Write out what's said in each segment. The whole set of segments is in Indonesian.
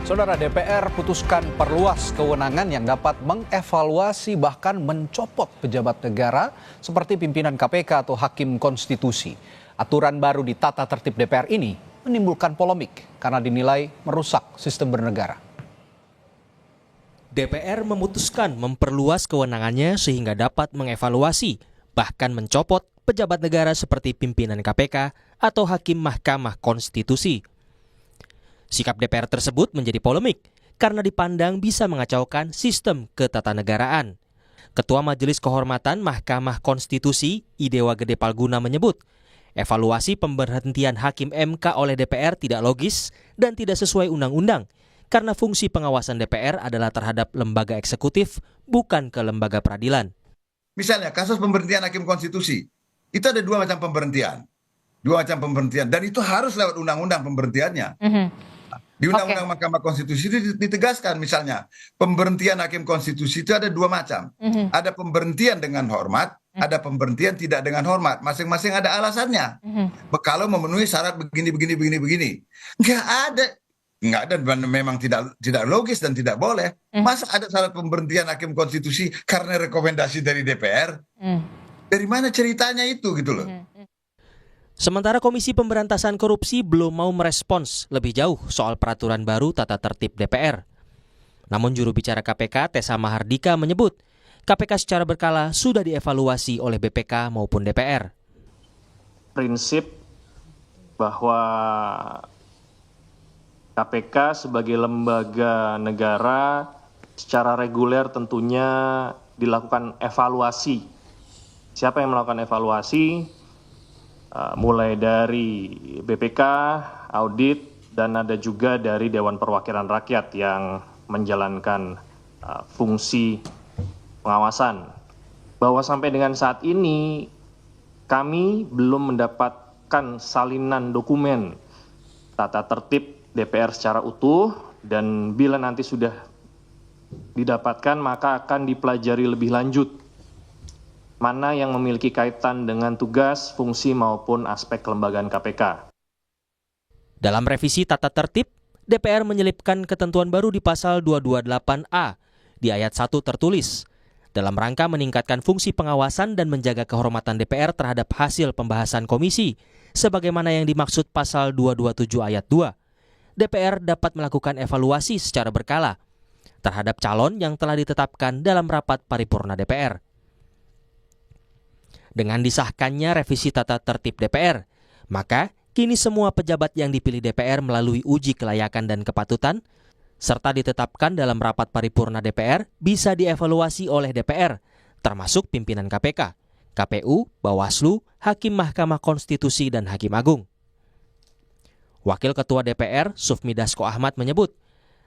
Saudara, DPR putuskan perluas kewenangan yang dapat mengevaluasi bahkan mencopot pejabat negara seperti pimpinan KPK atau hakim konstitusi. Aturan baru di tata tertib DPR ini menimbulkan polemik karena dinilai merusak sistem bernegara. DPR memutuskan memperluas kewenangannya sehingga dapat mengevaluasi bahkan mencopot pejabat negara seperti pimpinan KPK atau hakim Mahkamah Konstitusi. Sikap DPR tersebut menjadi polemik karena dipandang bisa mengacaukan sistem ketatanegaraan. Ketua Majelis Kehormatan Mahkamah Konstitusi, Idewa Gede Palguna menyebut, evaluasi pemberhentian Hakim MK oleh DPR tidak logis dan tidak sesuai undang-undang karena fungsi pengawasan DPR adalah terhadap lembaga eksekutif, bukan ke lembaga peradilan. Misalnya kasus pemberhentian Hakim Konstitusi, itu ada dua macam pemberhentian. Dan itu harus lewat undang-undang pemberhentiannya. Di Undang-Undang Mahkamah Konstitusi itu ditegaskan misalnya pemberhentian Hakim Konstitusi itu ada dua macam. Ada pemberhentian dengan hormat, ada pemberhentian tidak dengan hormat. Masing-masing ada alasannya. Kalau memenuhi syarat begini. Nggak ada memang tidak logis dan tidak boleh. Masa ada syarat pemberhentian Hakim Konstitusi karena rekomendasi dari DPR? Dari mana ceritanya itu gitu loh. Sementara Komisi Pemberantasan Korupsi belum mau merespons lebih jauh soal peraturan baru tata tertib DPR. Namun juru bicara KPK Tessa Mahardika menyebut KPK secara berkala sudah dievaluasi oleh BPK maupun DPR. Prinsip bahwa KPK sebagai lembaga negara secara reguler tentunya dilakukan evaluasi. Siapa yang melakukan evaluasi? Mulai dari BPK, audit, dan ada juga dari Dewan Perwakilan Rakyat yang menjalankan fungsi pengawasan. Bahwa sampai dengan saat ini kami belum mendapatkan salinan dokumen tata tertib DPR secara utuh, dan bila nanti sudah didapatkan maka akan dipelajari lebih lanjut mana yang memiliki kaitan dengan tugas, fungsi maupun aspek kelembagaan KPK. Dalam revisi tata tertib, DPR menyelipkan ketentuan baru di pasal 228A di ayat 1 tertulis, dalam rangka meningkatkan fungsi pengawasan dan menjaga kehormatan DPR terhadap hasil pembahasan komisi, sebagaimana yang dimaksud pasal 227 ayat 2. DPR dapat melakukan evaluasi secara berkala terhadap calon yang telah ditetapkan dalam rapat paripurna DPR. Dengan disahkannya revisi tata tertib DPR, maka kini semua pejabat yang dipilih DPR melalui uji kelayakan dan kepatutan, serta ditetapkan dalam rapat paripurna DPR bisa dievaluasi oleh DPR, termasuk pimpinan KPK, KPU, Bawaslu, Hakim Mahkamah Konstitusi, dan Hakim Agung. Wakil Ketua DPR, Sufmi Dasko Ahmad menyebut,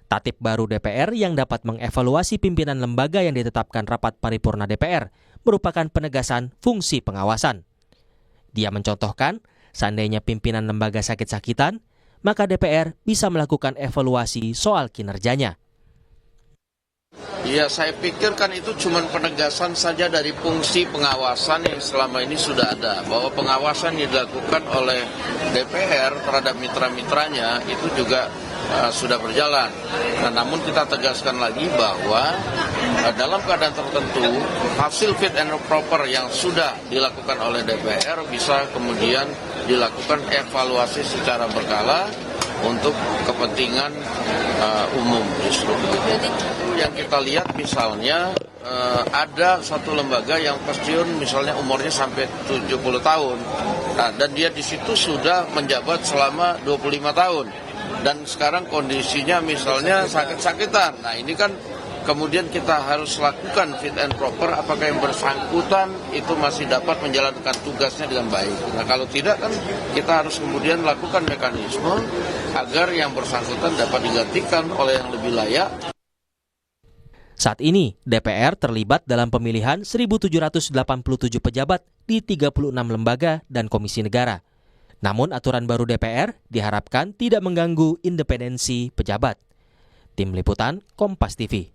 tatip baru DPR yang dapat mengevaluasi pimpinan lembaga yang ditetapkan rapat paripurna DPR merupakan penegasan fungsi pengawasan. Dia mencontohkan, seandainya pimpinan lembaga sakit-sakitan, maka DPR bisa melakukan evaluasi soal kinerjanya. Ya, saya pikir kan itu cuma penegasan saja dari fungsi pengawasan yang selama ini sudah ada. Bahwa pengawasan yang dilakukan oleh DPR terhadap mitra-mitranya itu juga sudah berjalan. Nah, namun kita tegaskan lagi bahwa dalam keadaan tertentu hasil fit and proper yang sudah dilakukan oleh DPR bisa kemudian dilakukan evaluasi secara berkala untuk kepentingan umum justru. Yang kita lihat misalnya ada satu lembaga yang pensiun misalnya umurnya sampai 70 tahun. Nah, dan dia di situ sudah menjabat selama 25 tahun. Dan sekarang kondisinya misalnya sakit-sakitan. Nah, ini kan kemudian kita harus lakukan fit and proper apakah yang bersangkutan itu masih dapat menjalankan tugasnya dengan baik. Nah, kalau tidak kan kita harus kemudian lakukan mekanisme agar yang bersangkutan dapat digantikan oleh yang lebih layak. Saat ini, DPR terlibat dalam pemilihan 1.787 pejabat di 36 lembaga dan komisi negara. Namun aturan baru DPR diharapkan tidak mengganggu independensi pejabat. Tim Liputan, Kompas TV.